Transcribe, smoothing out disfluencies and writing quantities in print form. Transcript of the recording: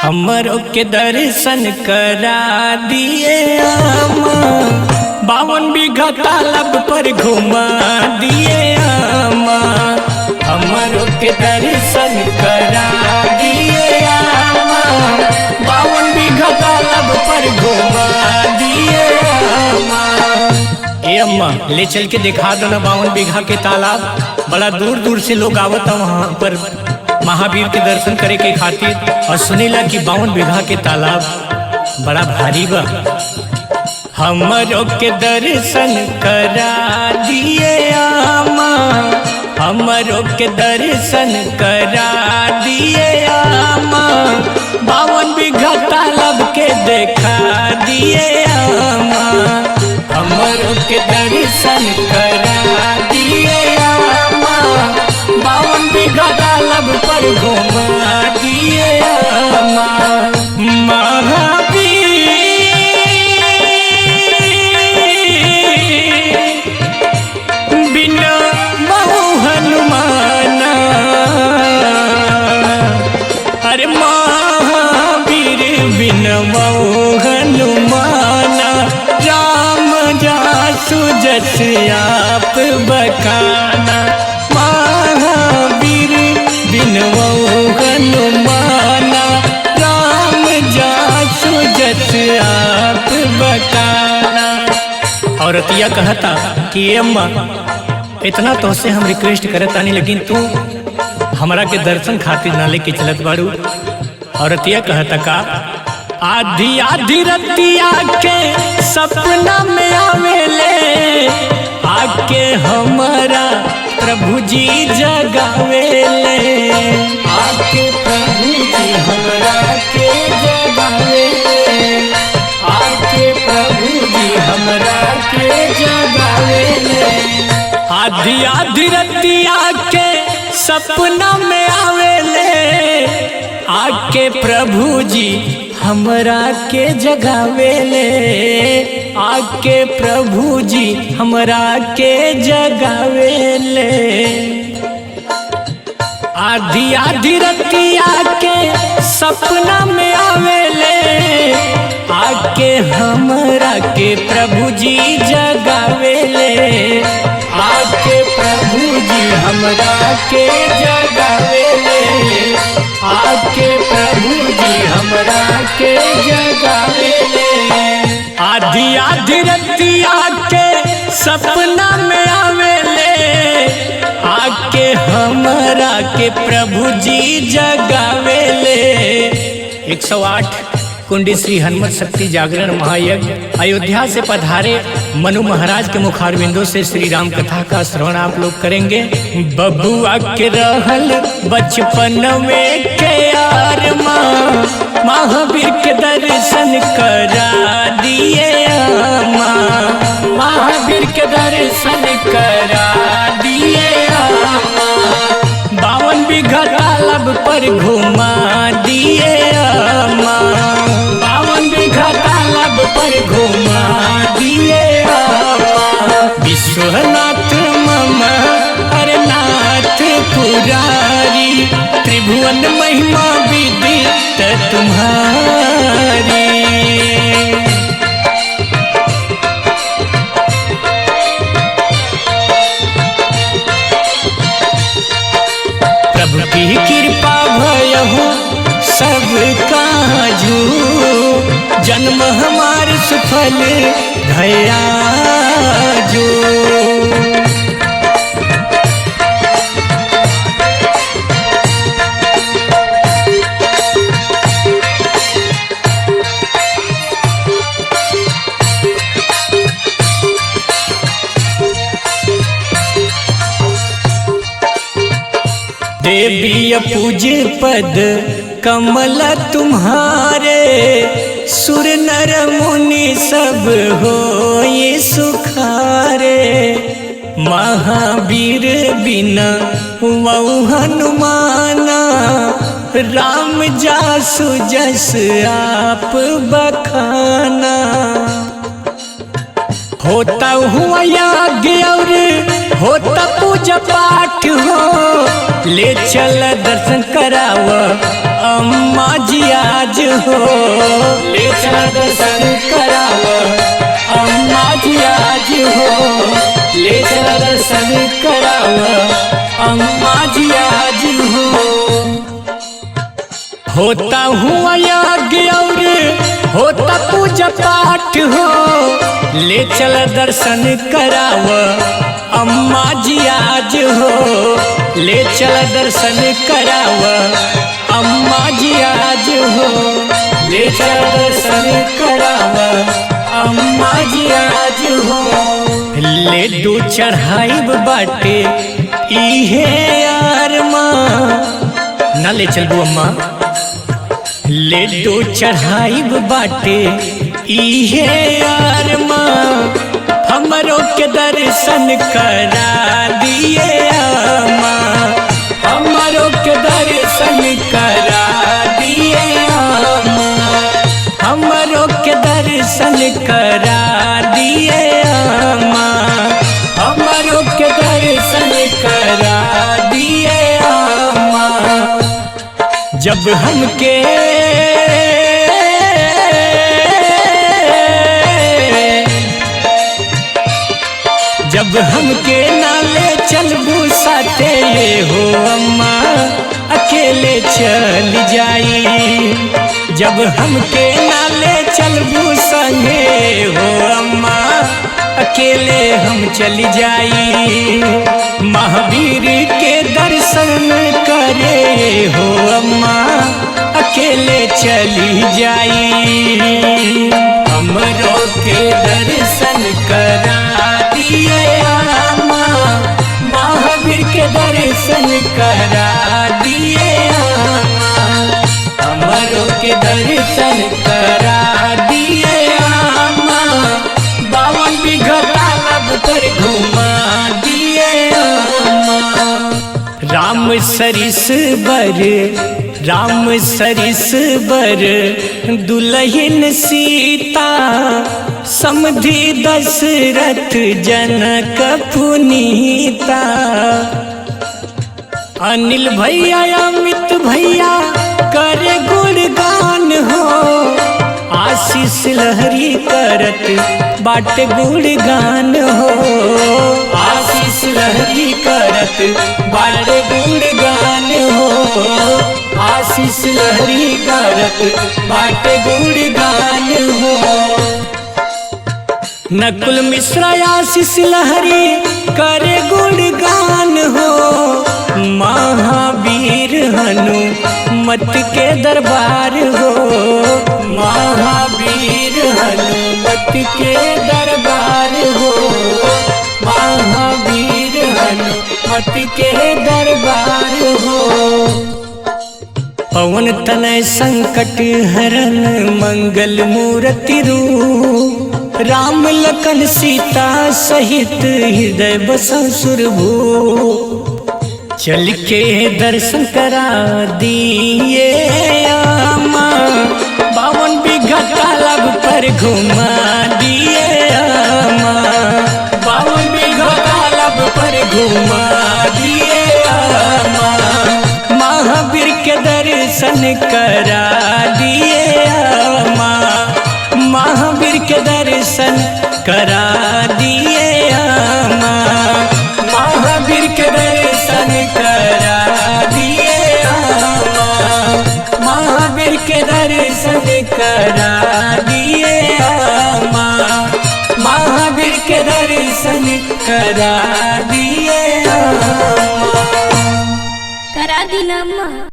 हमरों के दर्शन करा दिए आमा, 52 बीघा तालाब पर घुमा दिए आमा। हमरों के दर्शन करा दिए आमा, 52 बीघा तालाब पर घुमा दिए आमा। ए अम्मा ले चल के दिखा दो ना 52 बीघा के तालाब। बड़ा दूर दूर से लोग आवता वहाँ पर महावीर के दर्शन करे के खातिर, और सुनीला कि 52 बीघा के तालाब बड़ा भारी बा। हमरों के दर्शन करा दिए आमा, हमरों के दर्शन करा दिए आमा, 52 बीघा तालाब के देखा दिए आमा। हमरों के दर्शन करा दिए आमा, 52 बीघा तालाब पर घुमा दिए आमा। महावीर बिना बहु हनुमाना, अरे महावीर बिना बहु हनुमाना, राम जासु जस आप बखाना। महावीर बिन हनुमाना, राम जासु जस आप बखाना। औरतिया कहता कि अम्मा इतना तो से हम रिक्वेस्ट करता नहीं, लेकिन तू हमरा के दर्शन खातिर ना लेके चलत बाड़ू। औरतिया कहता का आधी आधी रतिया के सपना में आवेले, आके हमारा प्रभु जी जगावेले, आके प्रभु जी हमरा के जगावेले, आके प्रभु जी हमरा के जगावेले। आधी आधी रतिया के सपना में आवेले, आके प्रभु जी हमरा के जगावेले, आके प्रभु जी हमरा के जगावेले। आधी आधी रतिया के सपना में आवेले, आके हमरा के प्रभु जी जगावेले, आके प्रभु जी हमरा के जगावेले, आके प्रभु जी हमरा के जगावेले। आधी आधी रतिया के सपना में आवेले, आके हमरा के प्रभु जी जगावेले। 108 कुंडी श्री हनुमत शक्ति जागरण महायज्ञ अयोध्या से पधारे मनु महाराज के मुखारविंदों से श्री राम कथा का श्रवण आप लोग करेंगे। बबुआ के रहल बचपन में के यार माँ, महावीर के दर्शन करा दिए आमा, महावीर के दर्शन करा दिए आमा। 52 बीघा तालाब पर घुमा दिए आमा, 52 बीघा तालाब पर घुमा दिए आमा। विश्वनाथ ममा अरे नाथ पुरारी, त्रिभुवन महिमा विदित तुम्हारी। प्रभु की कृपा भयहु सब काजू, जन्म हमार सुफल भया जो। देवी पूज पद कमल तुम्हारे, सुर नर मुनि सब होए सुखारे। महावीर बिना वौ हनुमाना, राम जासु जस आप बखाना। होता हुआ यज्ञ और होता पूजा पाठ हो, ले चल दर्शन कराव अम्मा जी आज हो, ले चला दर्शन करावा अम्मा जी आज हो, ले चला दर्शन करावा अम्मा जी आज हो। होता हुआ यज्ञ और होता पूजा पाठ हो, ले चल दर्शन करावा अम्मा जी आज हो, ले चल दर्शन करावा अम्मा जी आज हो, ले चल दर्शन करावा अम्मा जी आज हो। लेडू चढ़ाइब बाटे इहे यार माँ, ना ले चलबू अम्मा। लेडू चढ़ाइब बाटे इहे यार माँ, हमरो के दर्शन करा दिए अम्मा, हमरो के दर्शन करा दिए अम्मा, हमरो के दर्शन करा दिए अम्मा, हमरो के दर्शन करा दिए अम्मा। जब हमके जब हमके नाले चलबू साथे ये हो अम्मा, अकेले चल जाई। जब हमके नाले चलबू संगे हो अम्मा, अकेले हम चल जाई। महावीर के दर्शन करे हो अम्मा, अकेले चली जाई। हमरो के दर्शन करा दिए अम्मा, महावीर के दर्शन करा दिए अम्मा, हमरो के दर्शन करा दिए अम्मा, 52 बीघा तालाब पर घुमा दिए अम्मा। राम सरिस बर दुल्हन सीता, समधि दशरथ जनक पुनीता। अनिल भैया अमित भैया करे गुणगान हो, आशीष लहरी करत बाटे गुणगान हो, आशीष लहरी करत बाटे गुणगान हो, आशीष लहरी करत बाटे गुणगान हो। नकुल मिश्रा आशीष लहरी करे गुणगान हो, महावीर हनुमत के दरबार हो, महावीर हनुमत के दरबार हो, महावीर हनुमत के दरबार हो। पवन तनय संकट हरन मंगल मूर्ति रूप, राम लखन सीता सहित हृदय बसं सुरभूप। चल के दर्शन करा दिए अम्मा, 52 बीघा तालाब पर घुमा दिए अम्मा, 52 बीघा तालाब पर घुमा दिए अम्मा, महावीर के दर्शन करा दिए अम्मा, महावीर के दर्शन करा दिए अम्मा, महावीर के दर्शन करा दिए अम्मा, महावीर के दर्शन करा दिए अम्मा, महावीर के दर्शन करा दिए अम्मा। करा दी ना अम्मा।